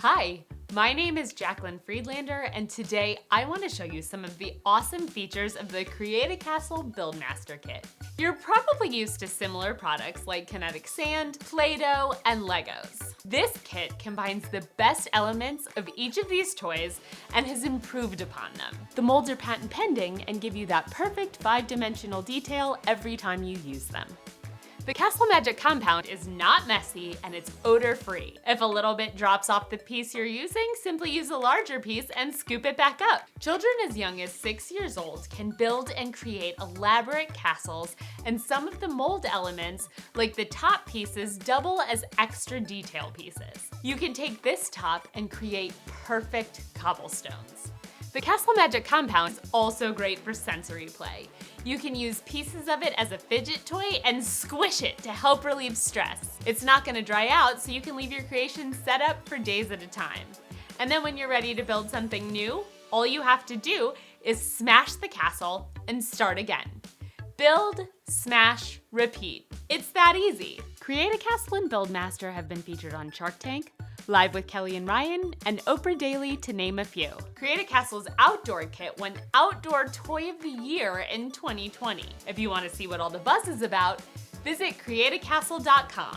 Hi, my name is Jacqueline Friedlander, and today I want to show you some of the awesome features of the Create a Castle BuildMaster kit. You're probably used to similar products like Kinetic Sand, PlayDoh, and Legos. This kit combines the best elements of each of these toys and has improved upon them. The molds are patent pending and give you that perfect 5-dimensional detail every time you use them. The CastleMagic compound is not messy and it's odor-free. If a little bit drops off the piece you're using, simply use a larger piece and scoop it back up. Children as young as 6 years old can build and create elaborate castles, and some of the mold elements, like the top pieces, double as extra detail pieces. You can take this top and create perfect cobblestones. The CastleMagic compound is also great for sensory play. You can use pieces of it as a fidget toy and squish it to help relieve stress. It's not going to dry out, so you can leave your creation set up for days at a time. And then when you're ready to build something new, all you have to do is smash the castle and start again. Build, smash, repeat. It's that easy. Create a Castle and BuildMaster have been featured on Shark Tank, Live with Kelly and Ryan, and Oprah Daily, to name a few. Create a Castle's outdoor kit won Outdoor Toy of the Year in 2020. If you want to see what all the buzz is about, visit createacastle.com.